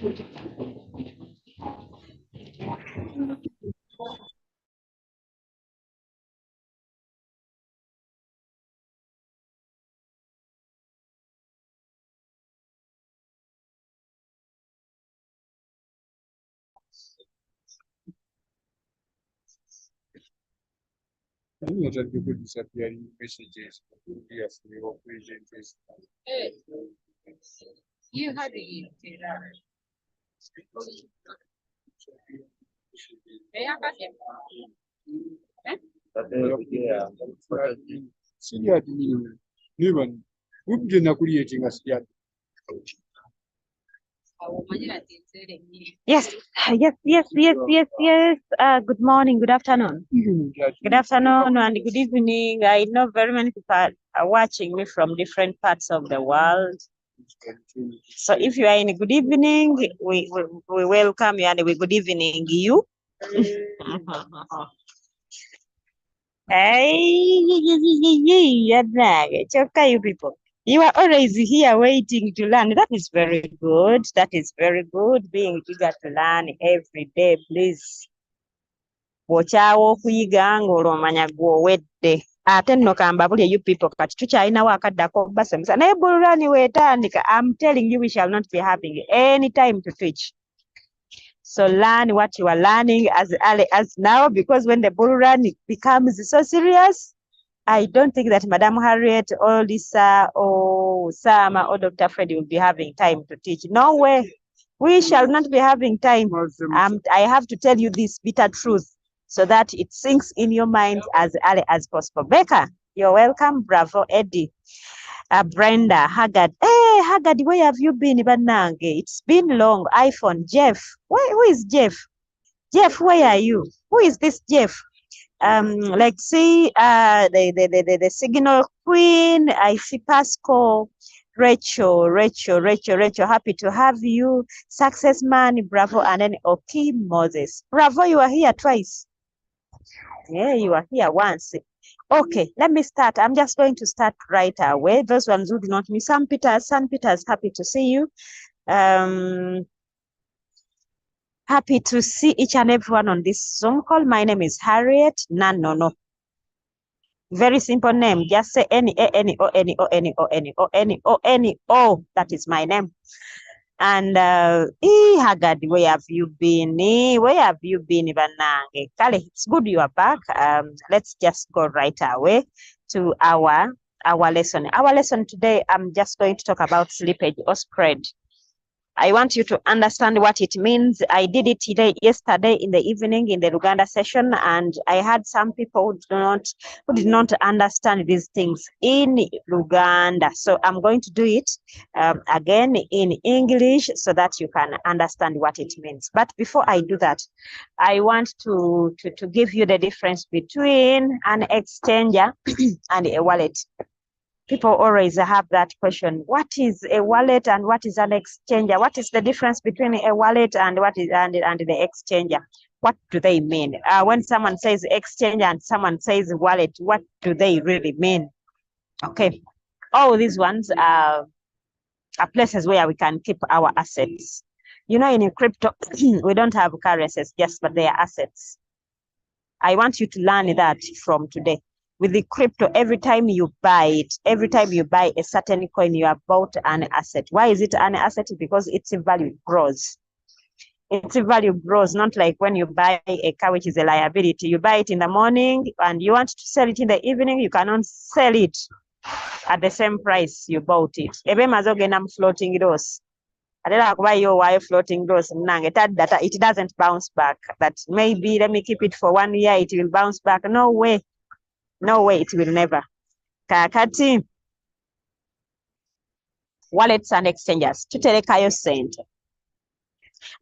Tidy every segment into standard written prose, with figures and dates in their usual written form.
Many other people disappearing messages. Yes, we were present. You had it. Senior even who did not create us yet. Yes, yes. Good morning, good afternoon. Good afternoon and good evening. I know very many people are watching me from different parts of the world. So if you are in a good evening, we welcome you and we good evening you. Hey, it's okay, you people. You are always here waiting to learn. That is very good. That is very good. Being eager to learn every day, please. Bw'okyawa okuyiga ng'olwomanya gw'owedde. Ate nno kambabulye you people kati tukyalinawo akaddako basomesa. Naye bululani weetandika. I'm telling you we shall not be having any time to teach. So learn what you are learning as early as now, because when the bull run becomes so serious, I don't think that Madam Harriet or Lisa or Sama or Dr. Freddy will be having time to teach. No way. We shall not be having time. I have to tell you this bitter truth so that it sinks in your mind as early as possible. Becca, you're welcome. Bravo, Eddie. Brenda, Haggard. Hey, Haggard, where have you been, Banange? It's been long. iPhone, Jeff. Who is Jeff? Jeff, where are you? Who is this Jeff? Like see, the signal queen. I see Pascal, Rachel. Happy to have you. Success man, bravo, and then Oki Moses. Bravo, you are here twice. Yeah, you are here once. Okay, let me start. I'm just going to start right away. Those ones who do not meet, San Peter's, happy to see you. Happy to see each and everyone on this Zoom call. My name is Harriet Nanono. Very simple name. Just say N-E-A-N-E-O-N-E-O-N-E-O-N-E-O. That is my name. And Haggard, where have you been? Where have you been, Ivanange? Kale, it's good you are back. Let's just go right away to our lesson. Our lesson today, I'm just going to talk about slippage or spread. I want you to understand what it means. I did it yesterday in the evening in the Luganda session, and I had some people who did not understand these things in Luganda. So I'm going to do it again in English so that you can understand what it means. But before I do that, I want to give you the difference between an exchanger and a wallet. People always have that question. What is a wallet and what is an exchanger? What is the difference between a wallet and what is and the exchanger? What do they mean? When someone says exchanger and someone says wallet, what do they really mean? Okay. All these ones are places where we can keep our assets. You know, in crypto, we don't have currencies, yes, but they are assets. I want you to learn that from today. With the crypto, every time you buy it, every time you buy a certain coin, you have bought an asset. Why is it an asset? Because its value grows. Its value grows, not like when you buy a car, which is a liability. You buy it in the morning and you want to sell it in the evening, you cannot sell it at the same price you bought it. I'm floating those. I don't know why you're floating those. It doesn't bounce back. That maybe let me keep it for 1 year, it will bounce back. No way. No way, it will never. Kakati. Wallets and exchangers. Tuterekayo sente.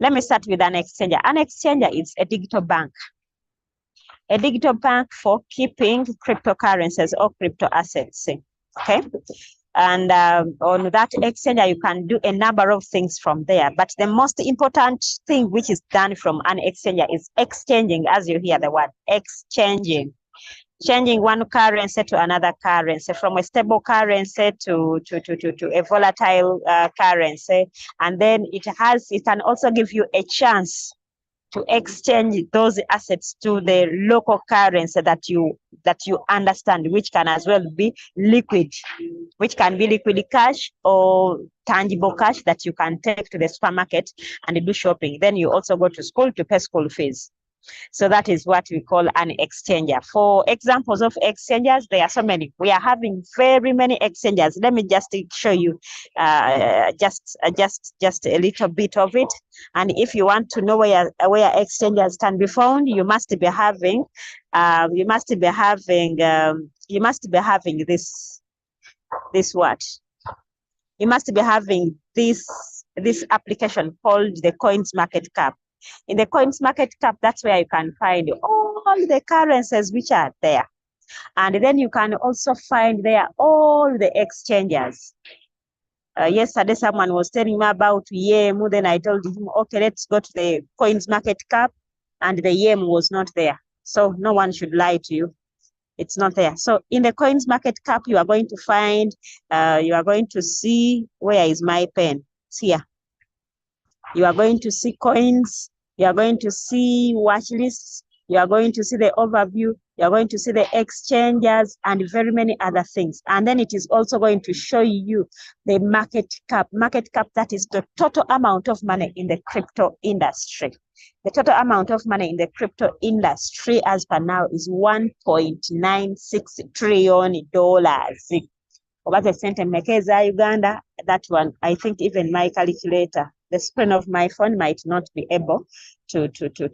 Let me start with an exchanger. An exchanger is a digital bank. A digital bank for keeping cryptocurrencies or crypto assets. Okay. And on that exchanger, you can do a number of things from there. But the most important thing which is done from an exchanger is exchanging, as you hear the word, exchanging. changing one currency to another currency, from a stable currency to a volatile currency. And then it can also give you a chance to exchange those assets to the local currency that you understand, which can as well be liquid, which can be liquid cash or tangible cash that you can take to the supermarket and do shopping. Then you also go to school to pay school fees. So that is what we call an exchanger. For examples of exchangers, there are so many. We are having very many exchangers. Let me just show you just a little bit of it. And if you want to know where exchangers can be found, you must be having this what? You must be having this application called the Coins Market Cap. In the Coins Market Cap, that's where you can find all the currencies which are there. And then you can also find there all the exchanges. Yesterday, someone was telling me about YEM. Then I told him, okay, let's go to the Coins Market Cap. And the YEM was not there. So no one should lie to you. It's not there. So in the Coins Market Cap, you are going to find, you are going to see, where is my pen? It's here. You are going to see coins, you are going to see watch lists, you are going to see the overview, you are going to see the exchanges and very many other things. And then it is also going to show you the market cap. Market cap, that is the total amount of money in the crypto industry. The total amount of money in the crypto industry as per now is $1.96 trillion. Over the cent Mekeza, Uganda, that one, I think even my calculator, the screen of my phone might not be able to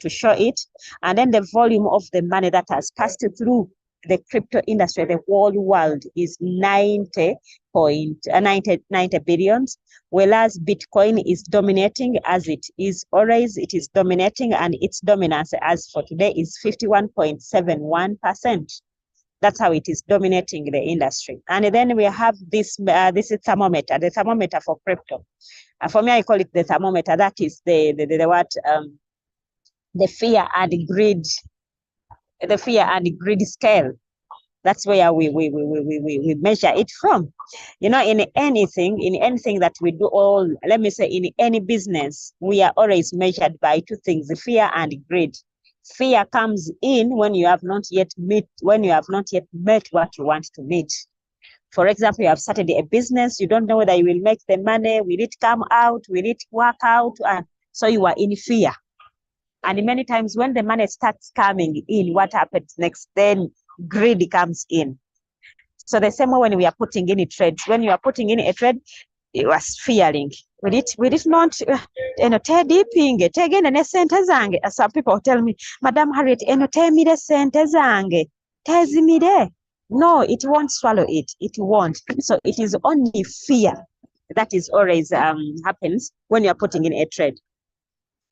show it. And then the volume of the money that has passed through the crypto industry, the whole world, is 90 billions, whereas Bitcoin is dominating, as it is always. It is dominating, and its dominance as for today is 51.71%. That's how it is dominating the industry. And then we have this is thermometer, the thermometer for crypto. For me, I call it the thermometer. That is the fear and greed, scale. That's where we measure it from. You know, in anything that we do, let me say in any business, we are always measured by two things: the fear and greed. Fear comes in when you have not yet met what you want to meet. For example, you have started a business, you don't know whether you will make the money, will it come out, will it work out? And so you are in fear. And many times when the money starts coming in, what happens next? Then greed comes in. So the same way when we are putting in a trade, when you are putting in a trade, you are fearing. Will it not, some people tell me, Madam Harriet, no, it won't swallow it. It won't. So it is only fear that is always happens when you're putting in a trade.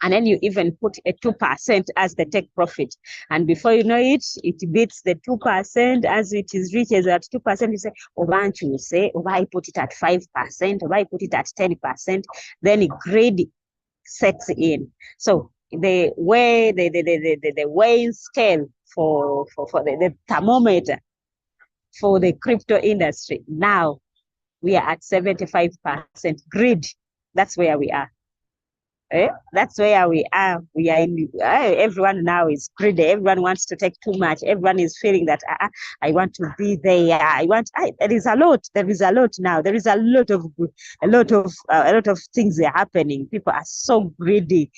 And then you even put a 2% as the take profit. And before you know it, it beats the 2%. As it is reaches at 2%, you say, I put it at 5%, or I put it at 10%, then greed sets in. So the way the weighing scale for the thermometer for the crypto industry, now we are at 75% greed. That's where we are. That's where we are. We are in. Everyone now is greedy. Everyone wants to take too much. Everyone is feeling that I want to be there. There is a lot. There is a lot now. There is a lot of things are happening. People are so greedy.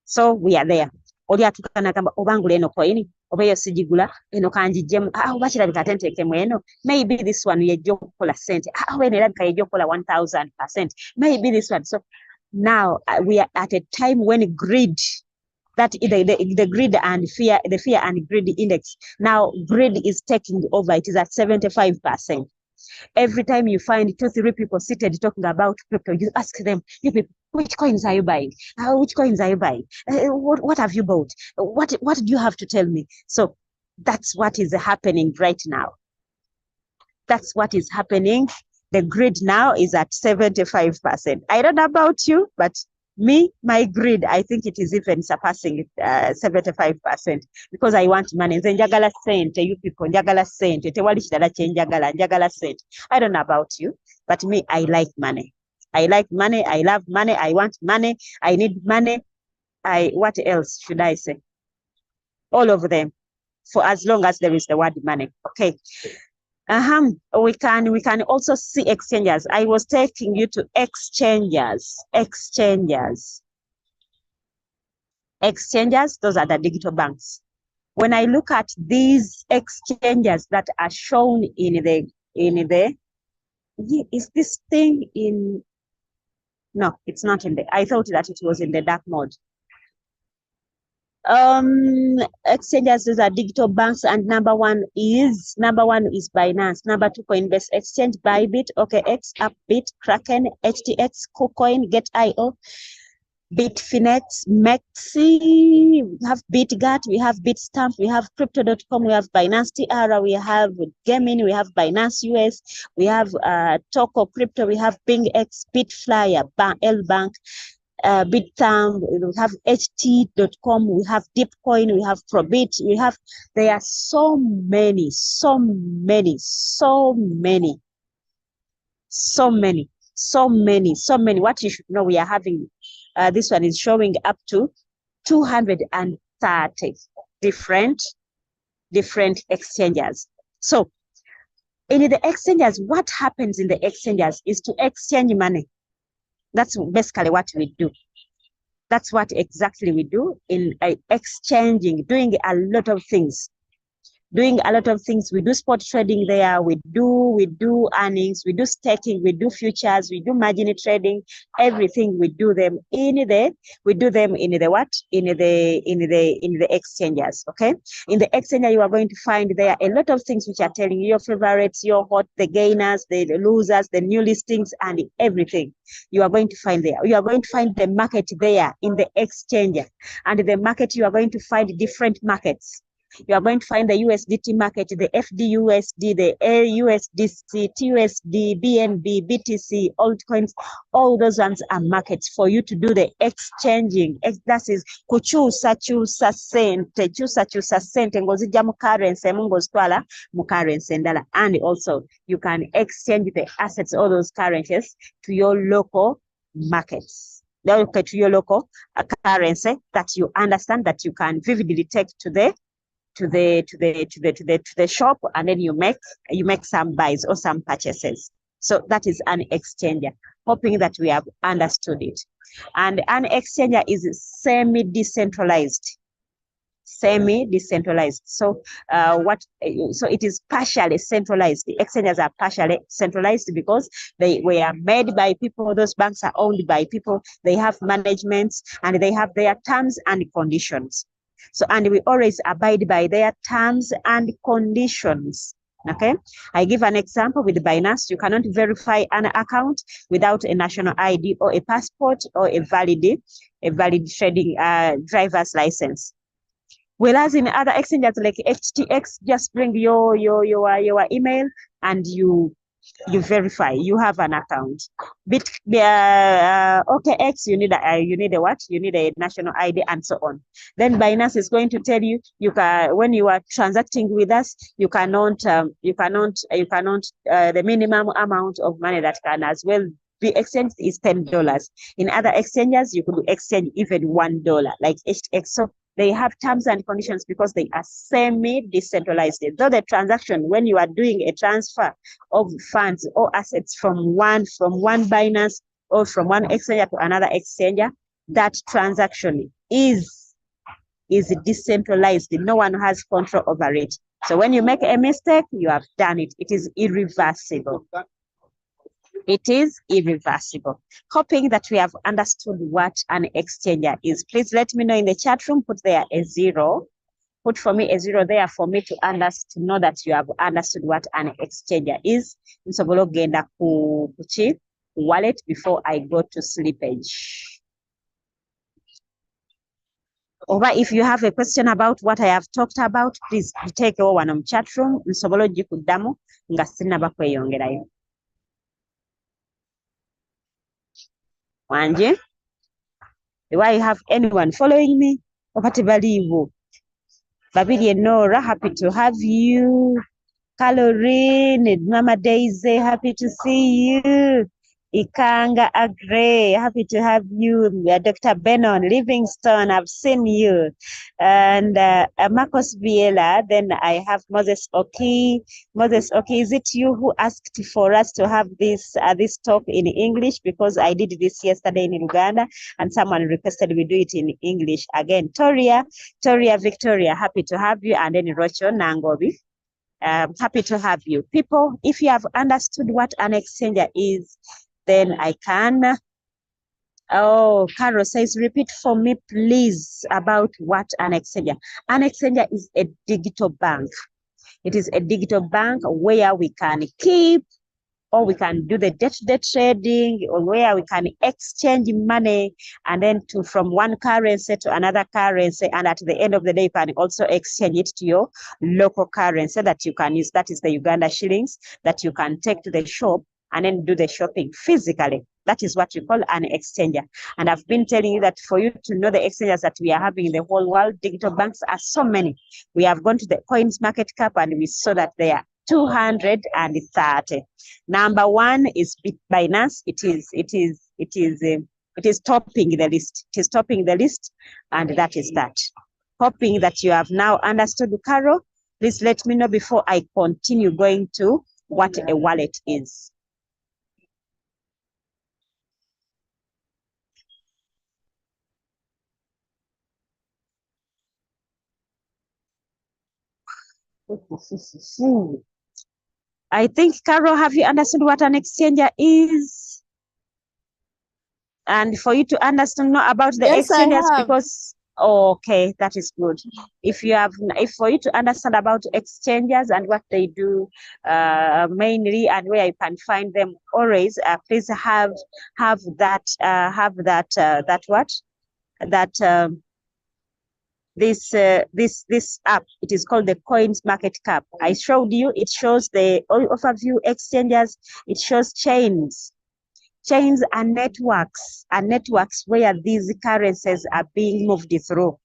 So we are there. Oli atukana kamba obangula eno coin oba yo sigigula eno kanjijemu oba kirabika tenteekemu eno, maybe this one yejja okukola sente eno erabika yejja okukola 1000%, maybe this one. So now we are at a time when greed, that the greed and fear, the fear and greed index, now greed is taking over. It is at 75%. Every time you find 2-3 people seated talking about crypto, you ask them, you people, which coins are you buying? Which coins are you buying? What have you bought? What do you have to tell me? So that's what is happening right now. That's what is happening. The greed now is at 75%. I don't know about you, but Me, my greed, I think it is even surpassing 75% because I want money. Nze njagala sente, you people, njagala sente. Tewali kirala kye njagala, njagala sente. I don't know about you, but me, I like money. I like money. I love money. I want money. I need money. What else should I say? All of them, for as long as there is the word money. Okay. We can also see exchanges. I was taking you to exchanges. Exchanges, those are the digital banks. When I look at these exchanges that are shown is this thing in, no, it's not in the, I thought that it was in the dark mode. Exchanges, those are digital banks, and number one is Binance, number two Coinbase Exchange, Bybit, OKX, Upbit, Kraken, HTX, KuCoin, Get.io, Bitfinex, Mexi, we have BitGat, we have Bitstamp, we have Crypto.com, we have Binance TR, we have Gaming, we have Binance US, we have Toko Crypto, we have BingX, Bitflyer, Lbank, Bitstamp, we have HT.com, we have Deepcoin, we have Probit, there are so many. What you should know, we are having, this one is showing up to 230 different exchanges. So in the exchanges, what happens in the exchanges is to exchange money. That's basically what we do. That's what exactly we do in exchanging, doing a lot of things. We do spot trading there, we do earnings, we do staking, we do futures, we do margin trading, everything we do them in the exchanges. Okay, in the exchange you are going to find there a lot of things which are telling you your favorites, your hot, the gainers, the losers, the new listings, and everything you are going to find there. You are going to find the market there in the exchange, and the market you are going to find different markets. You are going to find the USDT market, the FDUSD, the AUSDC, TUSD, BNB, BTC, altcoins. All those ones are markets for you to do the exchanging. That is kuchusa sente ngozija mu currency ngozitwala mu currency ndala. And also you can exchange the assets, all those currencies, to your local markets. To your local currency that you understand, that you can vividly take to the shop, and then you make some buys or some purchases. So that is an exchanger. Hoping that we have understood it. And an exchanger is semi-decentralized. So it is partially centralized. The exchanges are partially centralized because they were made by people. Those banks are owned by people. They have managements and they have their terms and conditions. So, and we always abide by their terms and conditions. Okay, I give an example with Binance. You cannot verify an account without a national ID or a passport or a valid trading driver's license. Whereas in other exchanges like HTX, just bring your email and you verify you have an account. OKX, you need a national ID and so on. Then Binance is going to tell you when you are transacting with us, you cannot the minimum amount of money that can as well be exchanged is $10. In other exchanges, you could exchange even $1 like HTX. So they have terms and conditions because they are semi-decentralized. Though the transaction, when you are doing a transfer of funds or assets from one Binance or from one exchanger to another exchanger, that transaction is decentralized. No one has control over it. So when you make a mistake, you have done it. It is irreversible. It is irreversible. Hoping that we have understood what an exchanger is. Please let me know in the chat room. Put there a 0. Put for me a 0 there for me to know that you have understood what an exchanger is. Nsobola ogenda ku wallet before I go to Slipage. Or if you have a question about what I have talked about, please take one on chat room. Nsobola ogikuddamu nga sinnaba kweyongerayo. Wanje? Do I have anyone following me? Opatibalivo. Babidi Nora, happy to have you. Caroline, Mama Daisy, happy to see you. Ikanga Agre, happy to have you. Dr. Benon Livingstone, I've seen you. And Marcos Viela, then I have Moses Oki. Moses Oki, is it you who asked for us to have this talk in English? Because I did this yesterday in Uganda and someone requested we do it in English again. Toria Victoria, happy to have you. And then Rocho Nangobi. Happy to have you. People, if you have understood what an exchanger is, then I can. Oh, Carol says, repeat for me, please, about what an exchanger. An exchanger is a digital bank. It is a digital bank where we can keep, or we can do the day-to-day trading, or where we can exchange money and then from one currency to another currency. And at the end of the day, you can also exchange it to your local currency that you can use. That is the Uganda shillings that you can take to the shop and then do the shopping physically. That is what we call an exchanger. And I've been telling you that for you to know the exchanges that we are having in the whole world, digital banks are so many. We have gone to the coins market cap and we saw that they are 230. Number one is Binance. It is topping the list. It is topping the list, and that is that. Hoping that you have now understood, Carol. Please let me know before I continue going to what a wallet is. I think, Carol, have you understood what an exchanger is? And for you to understand more about the exchanges, because okay, that is good. If for you to understand about exchanges and what they do mainly and where you can find them, always please have this app. It is called the Coins Market Cap. I showed you. It shows the overview exchanges. It shows chains and networks where these currencies are being moved through.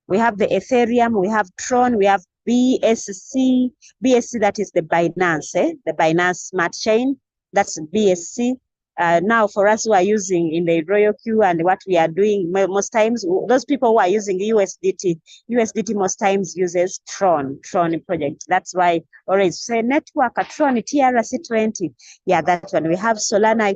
We have the Ethereum, we have Tron, we have BSC, that is the Binance, the Binance Smart Chain, that's BSC. Now for us who are using in the Royal Queue and what we are doing most times, those people who are using USDT most times uses Tron project. That's why always say network Tron TRC20. Yeah, that one. We have Solana.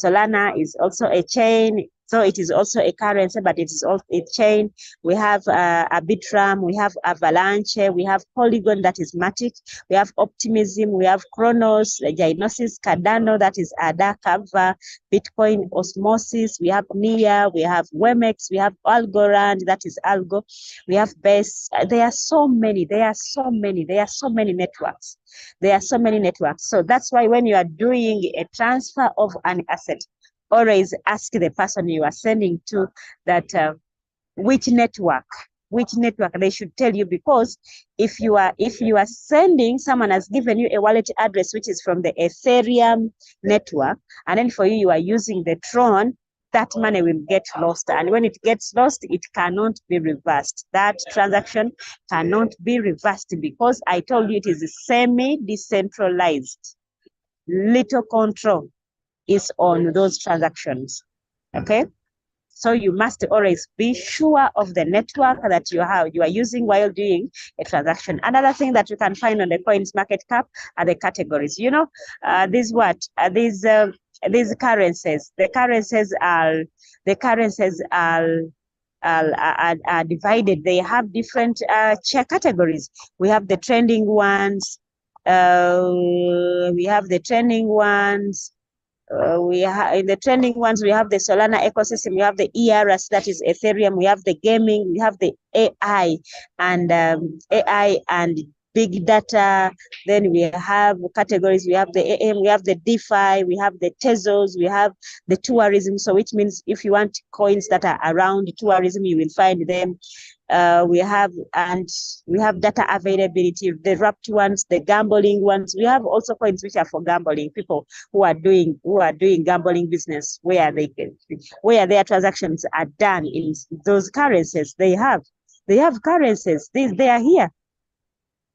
Solana is also a chain. So it is also a currency, but it is also a chain. We have Arbitrum, we have Avalanche, we have Polygon, that is Matic, we have Optimism, we have Chronos, Gynosis, Cardano, that is ADA, Kava, Bitcoin, Osmosis, we have Nia, we have Wemex, we have Algorand, that is Algo, we have Base. There are so many networks. So that's why when you are doing a transfer of an asset, always ask the person you are sending to that which network they should tell you, because if you are sending, someone has given you a wallet address which is from the Ethereum network, and then for you are using the Tron, that money will get lost, and when it gets lost, it cannot be reversed. That transaction cannot be reversed because I told you it is semi-decentralized. Little control is on those transactions. Okay, so you must always be sure of the network that you are using while doing a transaction. Another thing that you can find on the Coins Market Cap are the categories. You know, these currencies. The currencies are divided. They have different categories. We have the trending ones. We have the trending ones. In the trending ones, we have the Solana ecosystem, we have the ERS, that is Ethereum, we have the gaming, we have the AI and big data. Then we have categories, we have the AM, we have the DeFi, we have the Tezos, we have the tourism. So which means if you want coins that are around tourism, you will find them. we have data availability, the wrapped ones, the gambling ones. We have also coins which are for gambling, people who are doing gambling business where their transactions are done in those currencies. They have currencies. They are here.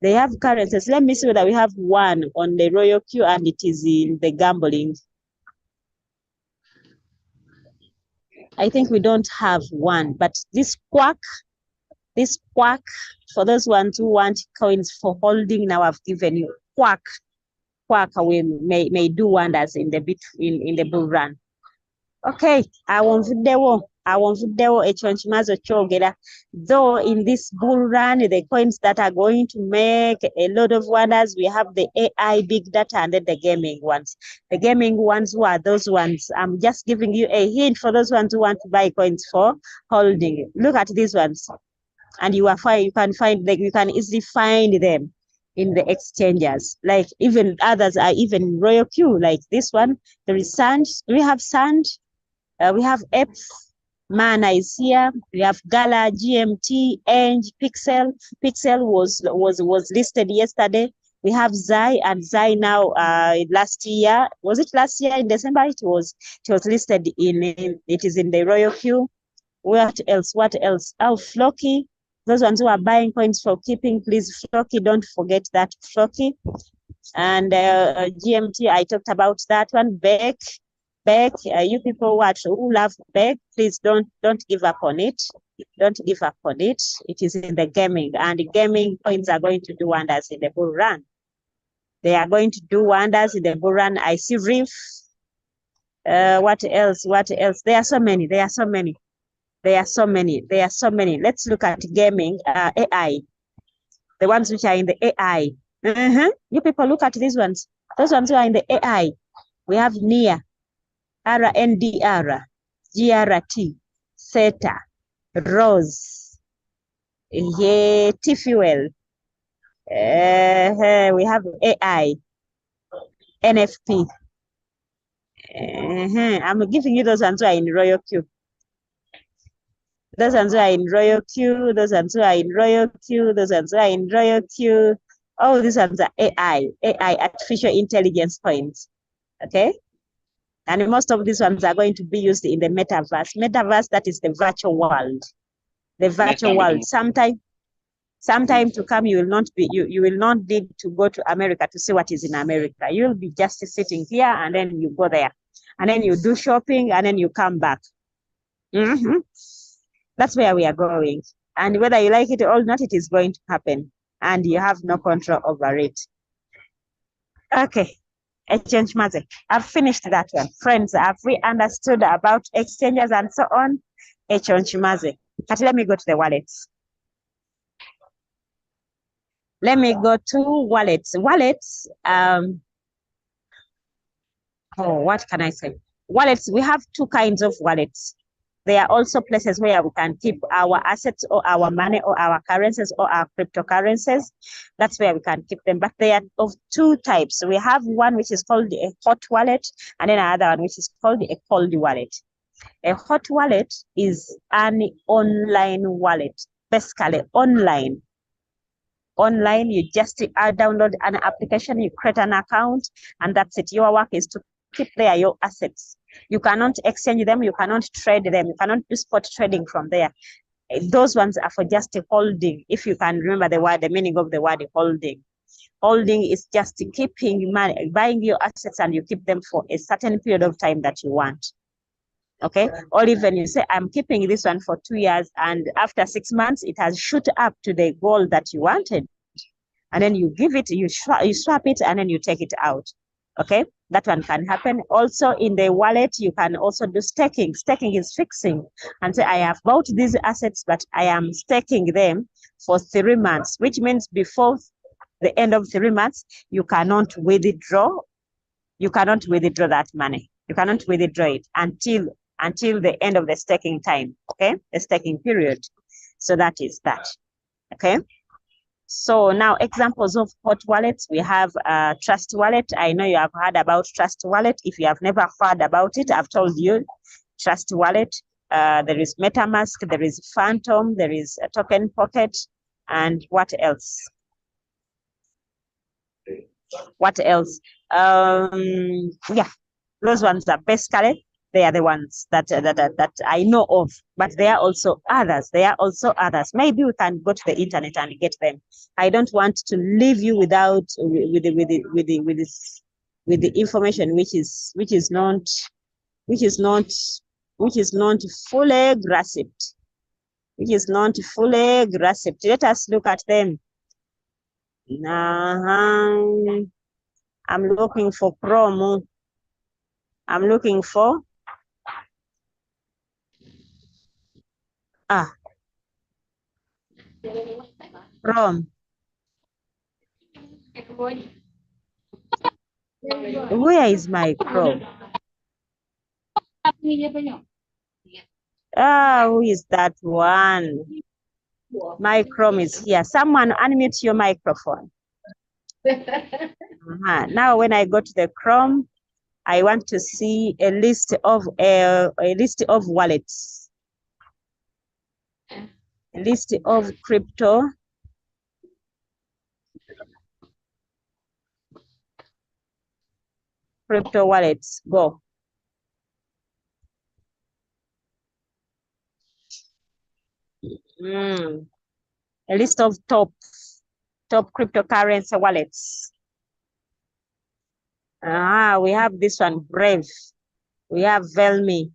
They have currencies. Let me see whether we have one on the royal queue and it is in the gambling. I think we don't have one, but this quack, for those ones who want coins for holding, now I've given you quack may do wonders in the bull run. Okay, awonvuddewo ekyonkimaze kyogera. Though in this bull run, the coins that are going to make a lot of wonders, we have the AI big data and then the gaming ones. The gaming ones, who are those ones? I'm just giving you a hint for those ones who want to buy coins for holding. Look at these ones, and you can easily find them in the exchanges. Like even others are even in royal queue, like this one. There is sand. We have sand. We have F, Mana is here. We have Gala, GMT, Eng, Pixel. Pixel was listed yesterday. We have Zai, and Zai now last year. Was it last year in December? It was listed it is in the royal queue. What else? Oh, Flocky. Those ones who are buying coins for keeping, please, Flocky, don't forget that, Flocky. And GMT, I talked about that one. Beck, you people who love Beck, please don't give up on it. Don't give up on it. It is in the gaming, and the gaming coins are going to do wonders in the bull run. They are going to do wonders in the bull run. I see Reef. What else? There are so many. Let's look at gaming, AI. The ones which are in the AI. You people look at these ones. Those ones who are in the AI. We have NIA, RNDR, GRT, Theta, Rose, T-Fuel. We have AI, NFP. I'm giving you those ones who are in royal queue. Those ones who are in royal queue. Those ones who are in royal queue. Those ones who are in royal queue. Oh, these ones are AI, artificial intelligence coins. Okay. And most of these ones are going to be used in the metaverse. Metaverse, that is the virtual world. The virtual world. Sometime to come, you will not need to go to America to see what is in America. You'll be just sitting here, and then you go there, and then you do shopping, and then you come back. That's where we are going. And whether you like it or not, it is going to happen, and you have no control over it. Okay. Exchange Maze. I've finished that one. Friends, have we understood about exchanges and so on? Exchange Maze. But let me go to the wallets. Let me go to wallets. Wallets, what can I say? Wallets, we have two kinds of wallets. There are also places where we can keep our assets or our money or our currencies or our cryptocurrencies. That's where we can keep them. But they are of two types. We have one which is called a hot wallet, and then another one which is called a cold wallet. A hot wallet is an online wallet, basically online. Online, you just download an application, you create an account, and that's it. Your work is to keep there your assets. You cannot exchange them, you cannot trade them, you cannot do spot trading from there. Those ones are for just holding. If you can remember the meaning of the word holding. Holding is just keeping money, buying your assets, and you keep them for a certain period of time that you want. Okay, or even you say, I'm keeping this one for 2 years, and after 6 months, it has shot up to the goal that you wanted. And then you give it, you swap it, and then you take it out. Okay, that one can happen. Also in the wallet, you can also do staking. Staking is fixing and say, I have bought these assets, but I am staking them for 3 months, which means before the end of 3 months, you cannot withdraw. You cannot withdraw that money. You cannot withdraw it until the end of the staking time. Okay, the staking period. So that is that. Okay. So now examples of hot wallets, we have Trust Wallet. I know you have heard about Trust Wallet. If you have never heard about it, I've told you Trust Wallet. There is MetaMask, there is Phantom, there is a Token Pocket, and what else? What else? Yeah, those ones are basically, they are the ones that I know of, but there are also others. There are also others. Maybe we can go to the internet and get them. I don't want to leave you without with the information which is not fully grasped. Which is not fully grasped. Let us look at them. I'm looking for Chrome. I'm looking for Chrome. Where is my Chrome? Who is that one? My Chrome is here. Someone unmute your microphone. Now, when I go to the Chrome, I want to see a list of wallets, a list of crypto wallets. Go. A list of top cryptocurrency wallets. We have this one, Brave. We have Velmi.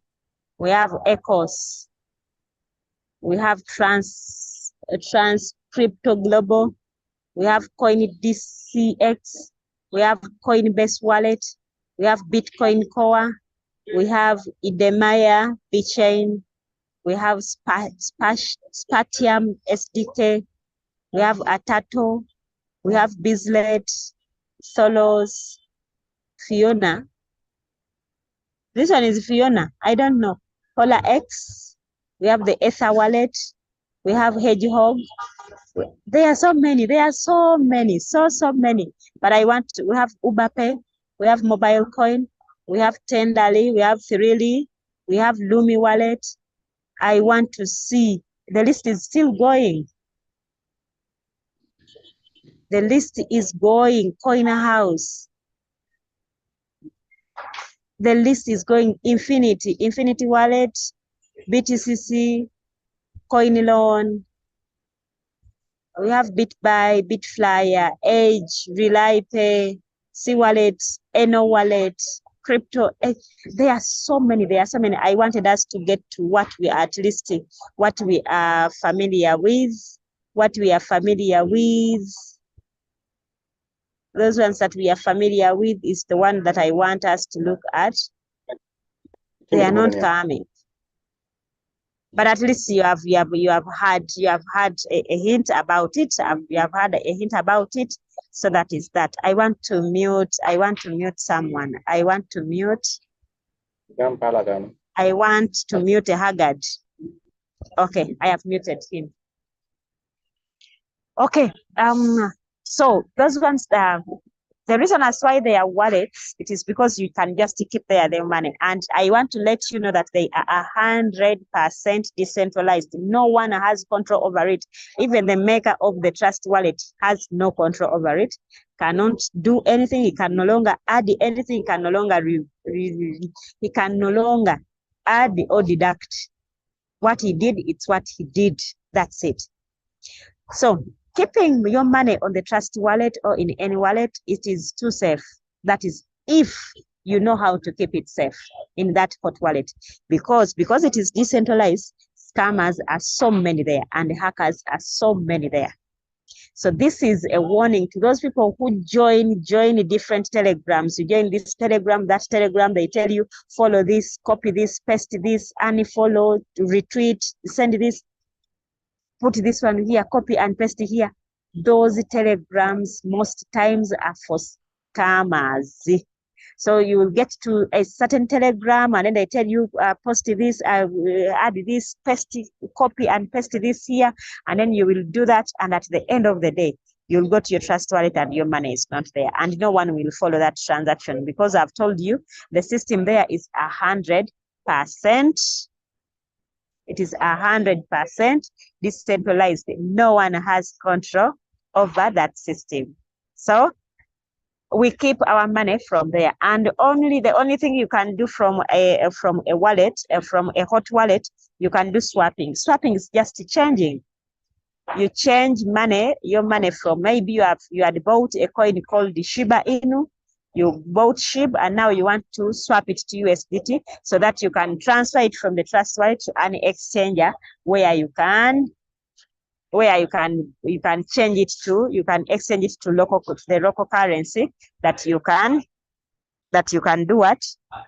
We have Ecos. We have Trans Crypto Global. We have CoinDCX. We have Coinbase Wallet. We have Bitcoin Core. We have Idemaya, BitChain. We have Spatium SDK. We have Atato. We have Bizlet, Solos, Fiona. This one is Fiona. I don't know. Polar X. We have the Ether wallet. We have Hedgehog. There are so many. There are so many. So many. But we have UberPay. We have Mobile Coin. We have Tenderly. We have Thrilly. We have Lumi wallet. I want to see. The list is still going. The list is going. Coin House. The list is going. Infinity wallet, BTCC, CoinLoan. We have BitBuy, Bitflyer, Edge, RelyPay, C Wallet, Eno Wallet, Crypto. There are so many. I wanted us to get to what we are familiar with. Those ones that we are familiar with is the one that I want us to look at. They are not coming. But at least you have had a hint about it. You have had a hint about it. So that is that. I want to mute someone. I want to mute Haggard. Okay, I have muted him. Okay. So those ones, the reason as why they are wallets, it is because you can just keep their money. And I want to let you know that they are 100% decentralized. No one has control over it. Even the maker of the trust wallet has no control over it. Cannot do anything. He can no longer add anything. He can no longer add or deduct. What he did, it's what he did. That's it. So keeping your money on the trust wallet or in any wallet, it is too safe. That is if you know how to keep it safe in that hot wallet. Because it is decentralized, scammers are so many there and hackers are so many there. So this is a warning to those people who join different telegrams. You join this telegram, that telegram, they tell you, follow this, copy this, paste this, unfollow, retweet, send this, put this one here, copy and paste here. Those telegrams most times are for scammers. So you will get to a certain telegram and then they tell you, post this, add this, paste, copy and paste this here. And then you will do that. And at the end of the day, you'll go to your trust wallet and your money is not there. And no one will follow that transaction because I've told you the system there is 100% It is 100% decentralized. No one has control over that system. So we keep our money from there, and the only thing you can do from a wallet, from a hot wallet, you can do swapping. Swapping is just changing. You change your money from, maybe you had bought a coin called the Shiba Inu. You bought SHIB and now you want to swap it to USDT so that you can transfer it from the trust wallet to an exchanger where you can change it to, you can exchange it to the local currency that you can do what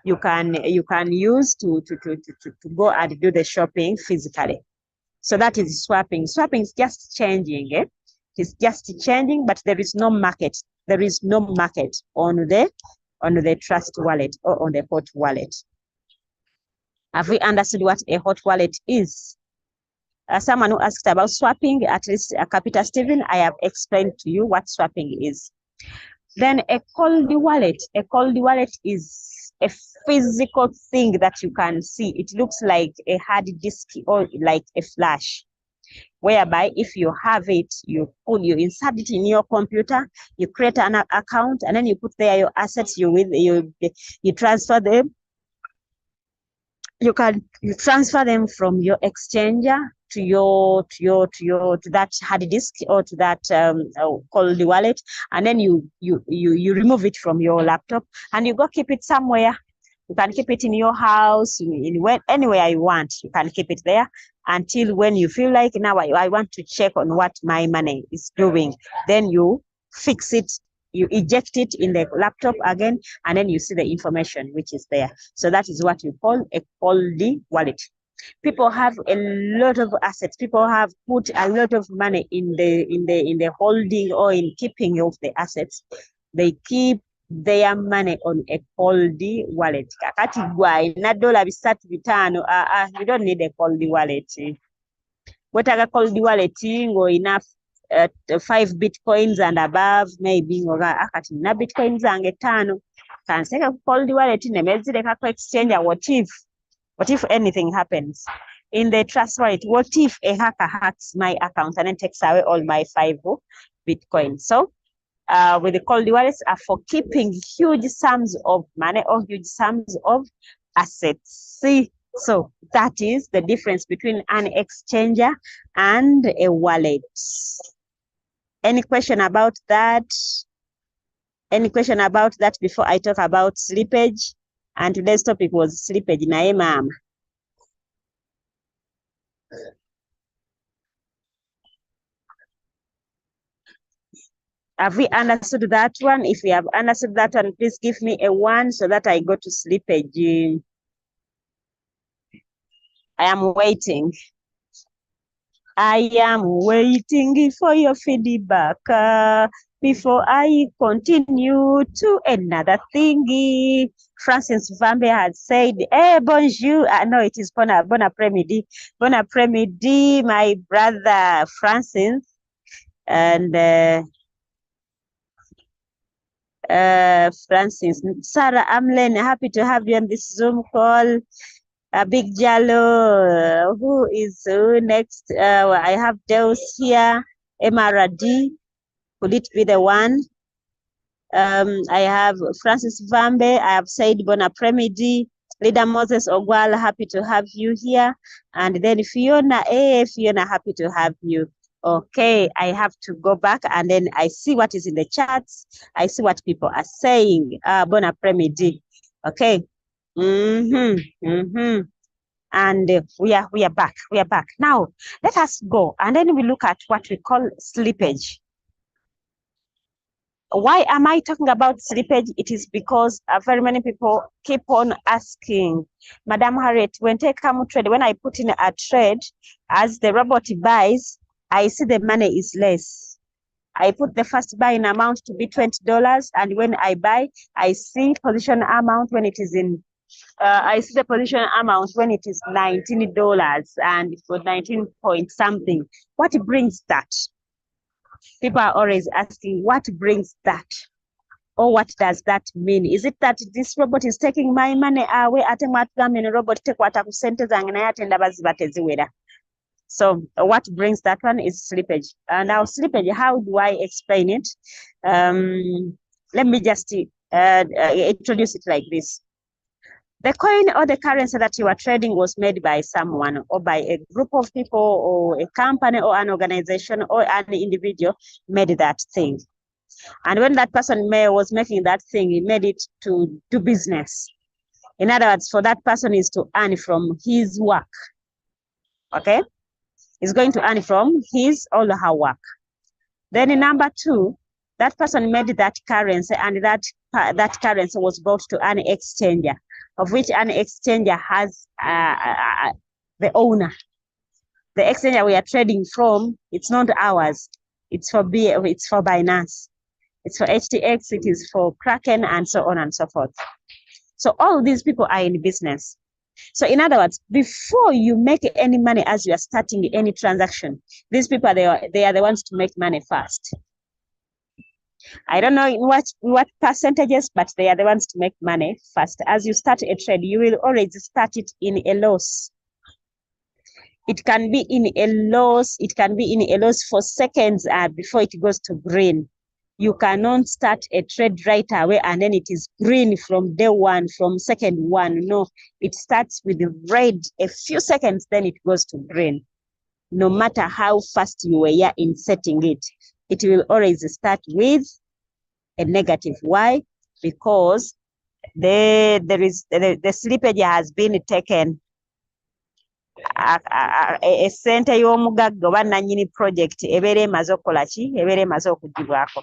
you can use to go and do the shopping physically. So that is swapping. Swapping is just changing. It's just changing, but there is no market. There is no market on the trust wallet or on the hot wallet. Have we understood what a hot wallet is? Someone who asked about swapping, at least Capital Stephen, I have explained to you what swapping is. Then a cold wallet. A cold wallet is a physical thing that you can see. It looks like a hard disk or like a flash, whereby if you have it, you insert it in your computer, you create an account, and then you put there your assets. You transfer them. You transfer them from your exchanger to that hard disk or to that cold wallet, and then you remove it from your laptop and you go keep it somewhere. You can keep it in your house, anywhere you want. You can keep it there until when you feel like, now I want to check on what my money is doing. Then you fix it, you eject it in the laptop again, and then you see the information which is there. So that is what you call a cold wallet. People have a lot of assets. People have put a lot of money in the holding or in keeping of the assets. They keep their money on a cold wallet. Kakati gwa ina $3 5. You don't need a cold wallet. Wetaka cold wallet ngo enough 5 bitcoins and above, maybe akati na bitcoins zange 5 kanseka ku cold wallet nemezireka ku exchange. What if anything happens in the trust wallet? What if a hacker hacks my account and then takes away all my 5 bitcoins? So with the cold wallets are for keeping huge sums of money or huge sums of assets. See, so that is the difference between an exchanger and a wallet. Any question about that? Any question about that before I talk about slippage? And today's topic was slippage. Nae mama. Have we understood that one? If we have understood that one, please give me a 1 so that I go to slippage. I am waiting. I am waiting for your feedback before I continue to another thingy. Francis Vambe had said, "Hey, bonjour." No, it is bon après-midi. Bon après-midi, my brother Francis. And Francis. Sarah Amlen, happy to have you on this Zoom call. Big Jalo, who is next? I have Deus here. Emara D, could it be the one? I have Francis Vambe. I have said bon après-midi. Leader Moses Ogwal, happy to have you here. And then Fiona, Fiona, happy to have you. Okay, I have to go back and then I see what is in the chats. I see what people are saying. Bon après-midi. Okay. And we are back. We are back. Now, let us go and then we look at what we call slippage. Why am I talking about slippage? It is because very many people keep on asking, Madam Harriet, when I put in a trade, as the robot buys, I see the money is less. I put the first buying amount to be $20, and when I buy, I see position amount when it is in. I see the position amount when it is $19 and for 19 point something. What brings that? People are always asking, what brings that? Or what does that mean? Is it that this robot is taking my money away? Ate mwatugambye ne robot tekwata ku ssente zange naye ate ndaba ziba teziwera. So what brings that one is slippage. And now slippage, how do I explain it? Let me just introduce it like this. The coin or the currency that you are trading was made by someone or by a group of people or a company or an organization or an individual made that thing. And when that person was making that thing, he made it to do business. In other words, for that person is to earn from his work. Okay? He's going to earn from his or her work. Then in number two, that person made that currency, and that currency was brought to an exchanger, of which an exchanger has the owner. The exchanger we are trading from, it's not ours. It's for Binance. It's for HTX, it is for Kraken, and so on and so forth. So all these people are in business. So in other words, before you make any money as you are starting any transaction, these people, they are the ones to make money first. I don't know in what percentages, but they are the ones to make money first. As you start a trade, you will always start it in a loss. It can be in a loss. It can be in a loss for seconds before it goes to green. You cannot start a trade right away and then it is green from day one, from second one. No, it starts with red a few seconds, then it goes to green. No matter how fast you were in setting it, it will always start with a negative. Why? Because the slippage has been taken. A center y'omugagga oba nannyini project ebeera emaze okukola ki, ebeera emaze okuggibwako.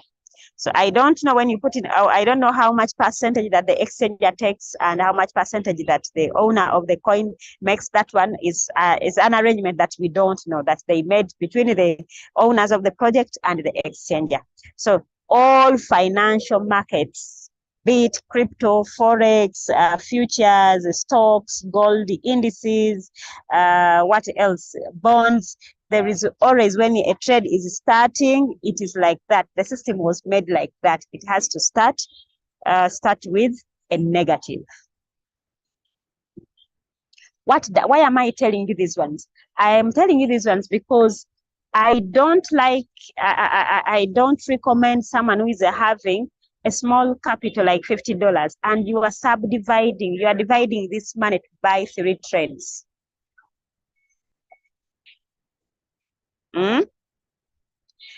So I don't know when you put in, I don't know how much percentage that the exchanger takes and how much percentage that the owner of the coin makes. That one is an arrangement that we don't know, that they made between the owners of the project and the exchanger. So all financial markets, be it crypto, forex, futures, stocks, gold, indices, what else, bonds. There is always, when a trade is starting, it is like that. The system was made like that. It has to start with a negative. Why am I telling you these ones? I am telling you these ones because I don't recommend someone who is having a small capital like $50 and you are dividing this money to buy 3 trades.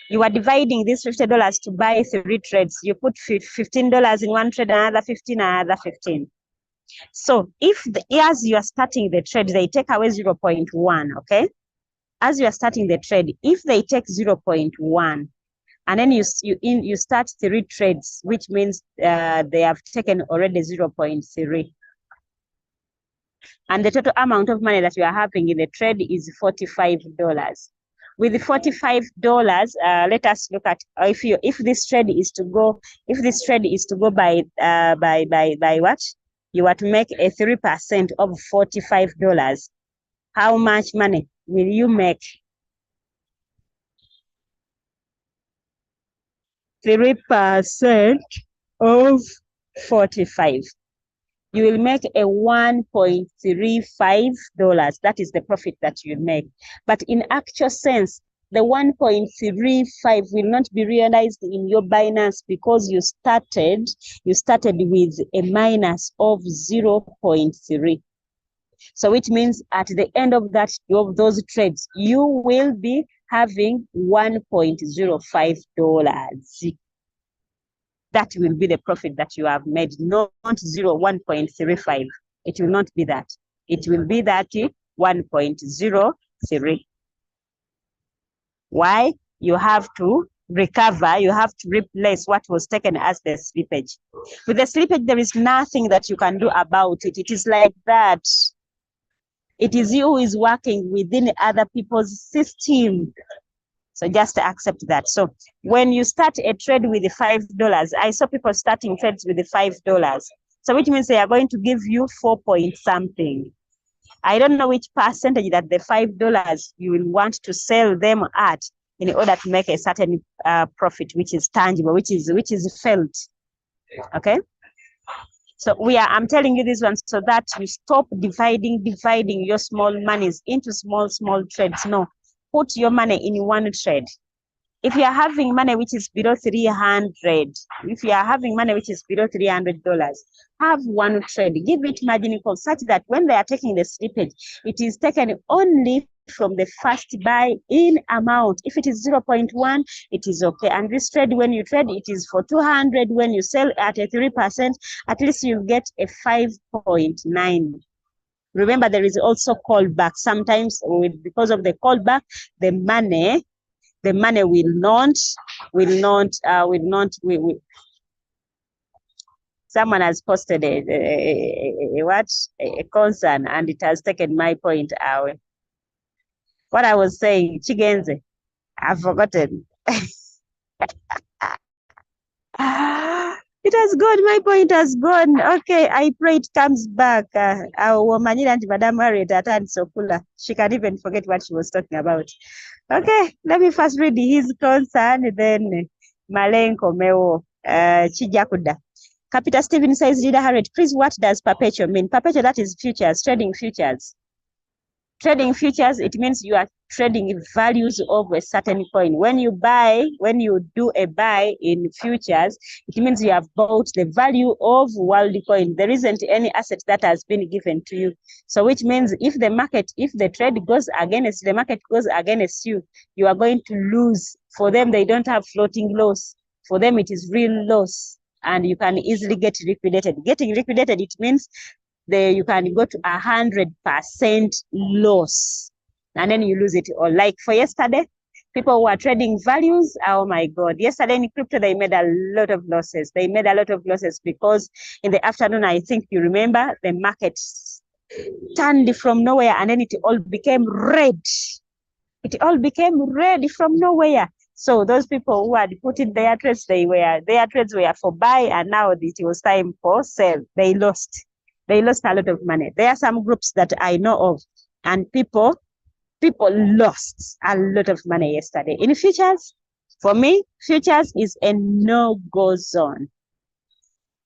You are dividing this $50 to buy 3 trades. You put $15 in one trade, another 15, another 15. So as you are starting the trade, they take away 0.1, okay? As you are starting the trade, if they take 0.1, and then you start 3 trades, which means they have taken already 0.3. And the total amount of money that you are having in the trade is $45. With the $45, let us look at if this trade is to go by what? You are to make a 3% of $45. How much money will you make? 3% of 45. You will make a $1.35. That is the profit that you make. But in actual sense, the 1.35 will not be realized in your Binance because you started with a minus of 0.3. So which means at the end of those trades, you will be having $1.05. That will be the profit that you have made, not 1.35. It will not be that. It will be that 1.03. Why? You have to recover, you have to replace what was taken as the slippage. With the slippage, there is nothing that you can do about it. It is like that. It is you who is working within other people's system. So just accept that. So when you start a trade with the $5, I saw people starting trades with the $5. So which means they are going to give you 4 point something. I don't know which percentage that the $5 you will want to sell them at in order to make a certain profit, which is tangible, which is felt. Okay. So I'm telling you this one so that you stop dividing your small monies into small trades. No, put your money in one trade. If you are having money which is below 300, if you are having money which is below $300, have one trade. Give it margin call such that when they are taking the slippage, it is taken only from the first buy in amount. If it is 0.1, it is okay. And this trade, when you trade, it is for 200. When you sell at a 3%, at least you get a 5.9. Remember, there is also callback. Sometimes because of the callback, the money will not, someone has posted a concern, and it has taken my point away. What I was saying, Chigenze, I've forgotten. It has gone, my point has gone. Okay, I pray it comes back. Our woman and Madam Harriet at Sokula. She can even forget what she was talking about. Okay, let me first read his concern, then Malenko Meo Chijakuda. Capital Stephen says, Leader Harriet, please, what does perpetual mean? Perpetual, that is futures, trading futures. Trading futures, it means you are trading values of a certain coin. When you do a buy in futures, it means you have bought the value of world coin. There isn't any asset that has been given to you. So which means if the trade goes against, the market goes against you, you are going to lose. For them, they don't have floating loss. For them, it is real loss. And you can easily get liquidated. Getting liquidated, it means you can go to 100% loss, and then you lose it all. Like for yesterday, people who are trading values, oh my God, yesterday in crypto, they made a lot of losses. They made a lot of losses because in the afternoon, I think you remember, the market turned from nowhere and then it all became red. It all became red from nowhere. So those people who had put in their trades, their trades were for buy, and now it was time for sell. They lost a lot of money. There are some groups that I know of, and people lost a lot of money yesterday. In futures, for me, futures is a no-go zone,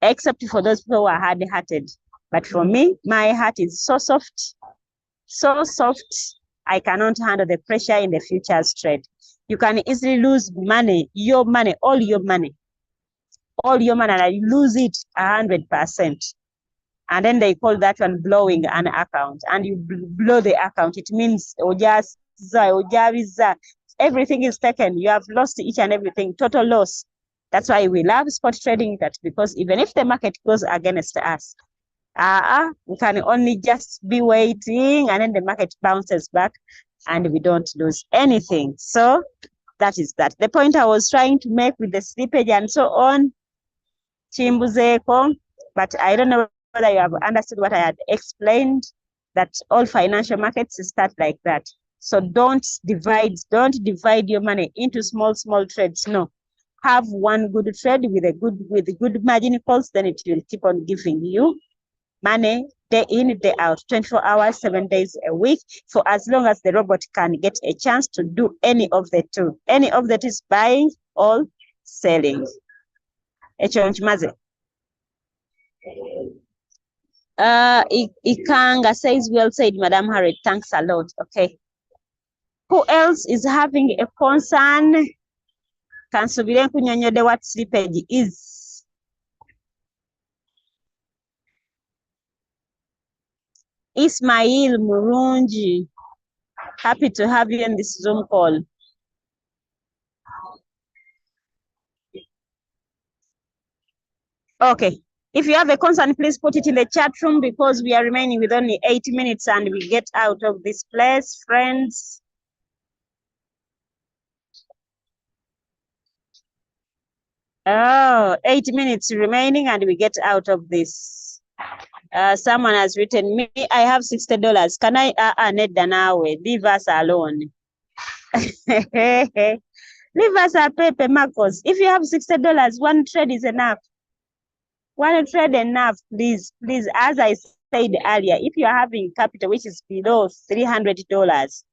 except for those people who are hard-hearted. But for me, my heart is so soft, I cannot handle the pressure in the futures trade. You can easily lose money, all your money, and you lose it 100%. And then they call that one blowing an account, and you blow the account. It means everything is taken. You have lost each and everything, total loss. That's why we love spot trading, that because even if the market goes against us, we can only just be waiting, and then the market bounces back and we don't lose anything. So that is that. The point I was trying to make with the slippage and so on, Chimbuzeko, but I don't know whether you have understood what I had explained, that all financial markets start like that. So don't divide your money into small trades. No. Have one good trade with good margin calls, then it will keep on giving you money day in, day out, 24 hours, 7 days a week, for as long as the robot can get a chance to do any of the two. Any of that is buying or selling. Echonchimaze. Ikanga says, well said, Madam Harriet. Thanks a lot. Okay. Who else is having a concern? Kansubire kunyonyode what slippage is. Ismail Murunji, happy to have you on this Zoom call. Okay. If you have a concern, please put it in the chat room, because we are remaining with only 8 minutes and we get out of this place, friends. Oh, 8 minutes remaining and we get out of this. Someone has written, me, I have $60. Can I Nedda nawe? Leave us alone. Leave us a paper, Marcos. If you have $60, one trade is enough. One trade enough, please. Please, as I said earlier, if you are having capital which is below $300,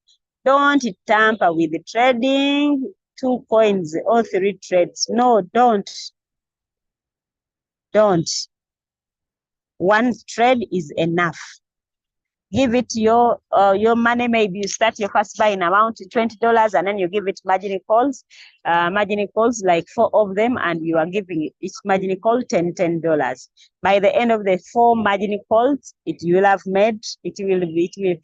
don't tamper with the trading 2 coins or 3 trades. No, don't. Don't. One trade is enough. Give it your money. Maybe you start your first buy in amount to $20, and then you give it margin calls. Margin calls like 4 of them, and you are giving each margin call $10. By the end of the 4 margin calls, it will have made. You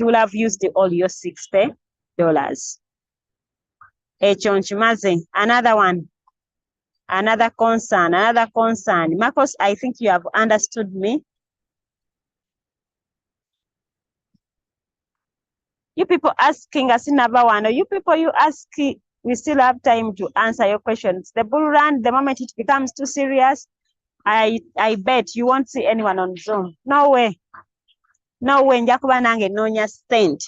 will have used all your $60. Another one. Another concern. Marcos, I think you have understood me. You people asking us in number one, or you people you ask, we still have time to answer your questions. The bull run, the moment it becomes too serious, I bet you won't see anyone on Zoom. No way. Njakuba nange nonya cent.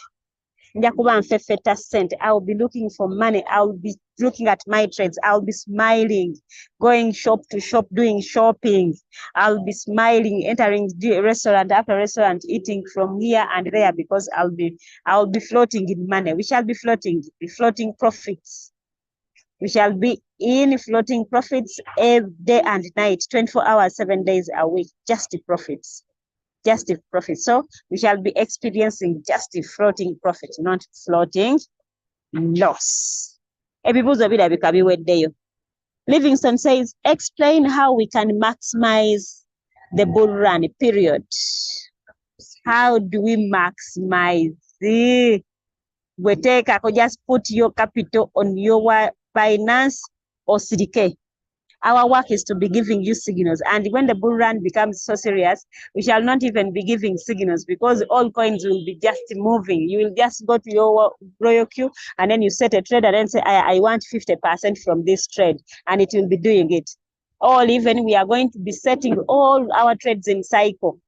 Njakuba mfefeta cent. I will be looking for money. I will be looking at my trades. I'll be smiling, going shop to shop, doing shopping. I'll be smiling, entering restaurant after restaurant, eating from here and there, because I'll be floating in money. We shall be floating profits. We shall be in floating profits every day and night, 24 hours, 7 days a week, just the profits. So we shall be experiencing just the floating profit, not floating loss. Livingston says, explain how we can maximize the bull run, period. How do we maximize it? Just put your capital on your Binance or CDK. Our work is to be giving you signals. And when the bull run becomes so serious, we shall not even be giving signals, because all coins will be just moving. You will just go to your Royal Queue, and then you set a trade and then say, I want 50% from this trade, and it will be doing it. Or even we are going to be setting all our trades in cycle.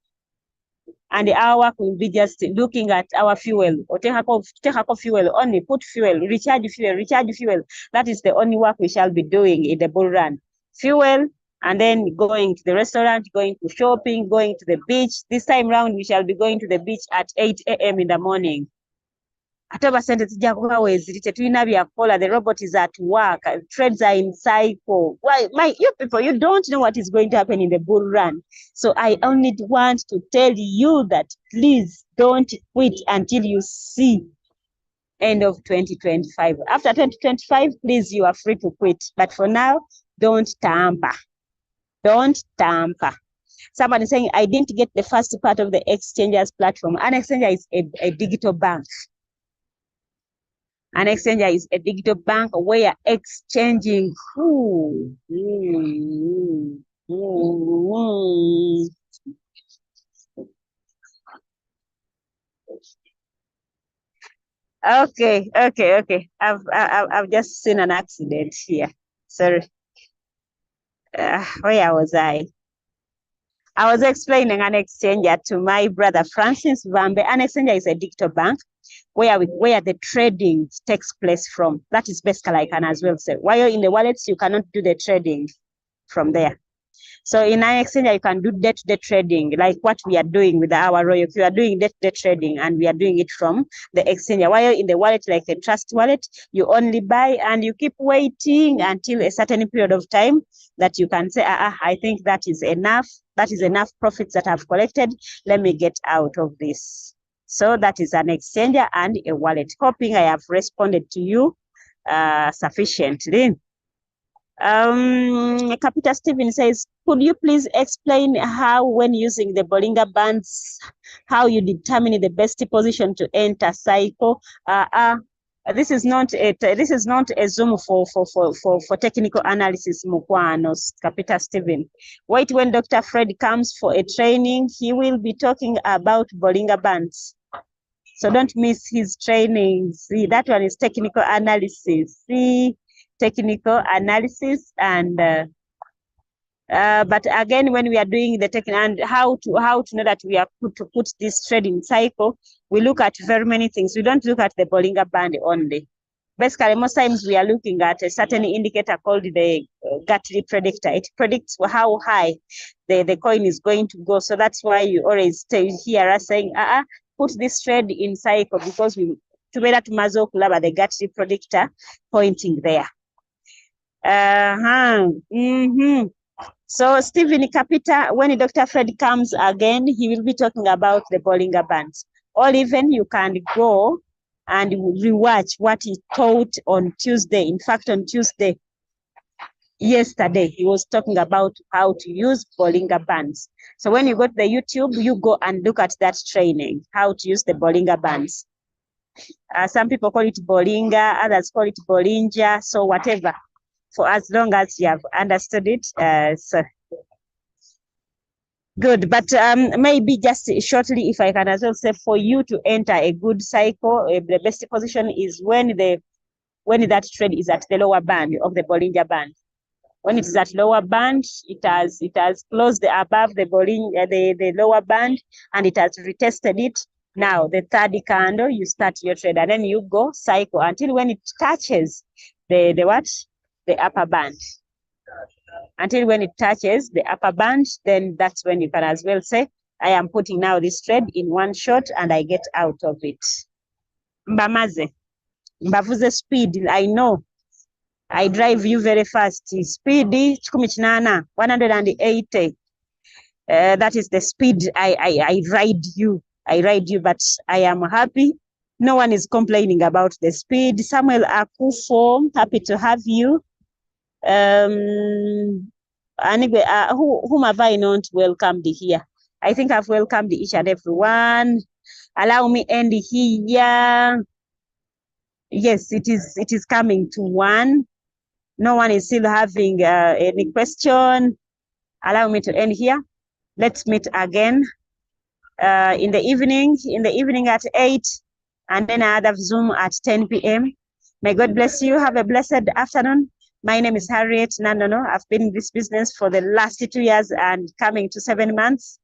And our work will be just looking at our fuel, or take a fuel, only put fuel, recharge fuel. That is the only work we shall be doing in the bull run. Fuel, and then going to the restaurant, going to shopping, going to the beach. This time round, we shall be going to the beach at 8 a.m. in the morning. The robot is at work. Trades are in cycle. Why, you people, you don't know what is going to happen in the bull run. So I only want to tell you that please don't quit until you see end of 2025. After 2025, please, you are free to quit. But for now, don't tamper. Somebody saying, I didn't get the first part of the exchanger's platform. An exchanger is a digital bank. An exchanger is a digital bank where exchanging. Okay. I've just seen an accident here. Sorry. Where was I? I was explaining an exchanger to my brother Francis Vambe. An exchanger is a digital bank where the trading takes place from. That is basically, I can as well say. While you're in the wallets, you cannot do the trading from there. So in an exchanger, you can do day-to-day trading, like what we are doing with our Royal. We are doing day-to-day trading, and we are doing it from the exchanger. While you're in the wallet, like a trust wallet, you only buy and you keep waiting until a certain period of time that you can say, I think that is enough. That is enough profits that I've collected. Let me get out of this. So that is an exchanger and a wallet. Hoping I have responded to you sufficiently. Capita Steven says, could you please explain how, when using the Bollinger Bands, how you determine the best position to enter cycle? This is not a Zoom for technical analysis, Mukwanos, Capita Steven. Wait, when Dr. Fred comes for a training, he will be talking about Bollinger Bands. So don't miss his training. See, that one is technical analysis. See, technical analysis, and but again, when we are doing the technical and how to know that we are to put this trading cycle, we look at very many things. We don't look at the Bollinger Band only. Basically, most times we are looking at a certain indicator called the Gatry predictor. It predicts how high the coin is going to go. So that's why you always hear us saying, put this trade in cycle, because we to better to mazo kulaba the Gatry predictor pointing there. So Stephen Capita, when Dr. Fred comes again, he will be talking about the Bollinger Bands. Or even you can go and rewatch what he taught on Tuesday. In fact, on Tuesday, yesterday, he was talking about how to use Bollinger Bands. So when you go to the YouTube, you go and look at that training, how to use the Bollinger Bands. Some people call it Bollinger, others call it Bollinger, so whatever. For as long as you have understood it, so good. But maybe just shortly, if I can as well say, for you to enter a good cycle, the best position is when that trade is at the lower band of the Bollinger Band. When it is at lower band, it has closed above the the lower band, and it has retested it. Now the third candle, you start your trade, and then you go cycle until when it touches the upper band. Until when it touches the upper band, then that's when you can as well say, I am putting now this trade in one shot and I get out of it. Mbamaze, mbavuze speed, I know. I drive you very fast. Speed 180. That is the speed I ride you. But I am happy. No one is complaining about the speed. Samuel Akufo, happy to have you. Anyway, whom have I not welcomed here? I think I've welcomed each and everyone. Allow me end here. Yes, it is coming to 1. No one is still having any question. Allow me to end here. Let's meet again in the evening at 8, and then I have Zoom at 10 p.m. May God bless you. Have a blessed afternoon. My name is Harriet Nandono. I've been in this business for the last 2 years and coming to 7 months.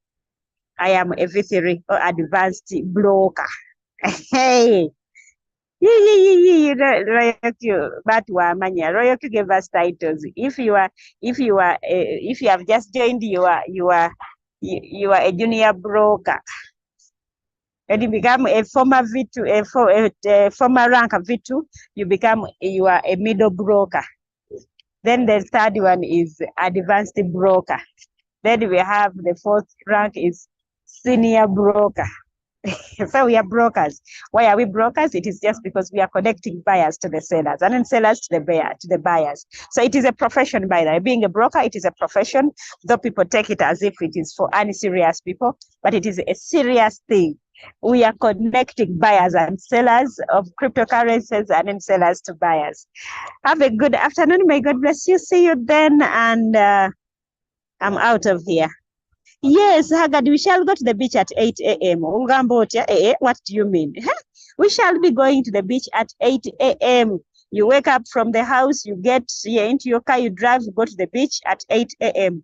I am a V3 or advanced broker. Hey. But Royal gave us titles. If you have just joined, you are a junior broker. And you become a former V2, a former rank of V2, you are a middle broker. Then the third one is advanced broker. Then we have the 4th rank is senior broker. So we are brokers. Why are we brokers? It is just because we are connecting buyers to the sellers and then sellers to the buyers. So it is a profession, by the way. Being a broker, it is a profession, though people take it as if it is for unserious people, but it is a serious thing. We are connecting buyers and sellers of cryptocurrencies and then sellers to buyers. Have a good afternoon. May God bless you. See you then. And I'm out of here. Yes, Haggard, we shall go to the beach at 8 a.m. What do you mean? We shall be going to the beach at 8 a.m. You wake up from the house, you get into your car, you drive, you go to the beach at 8 a.m.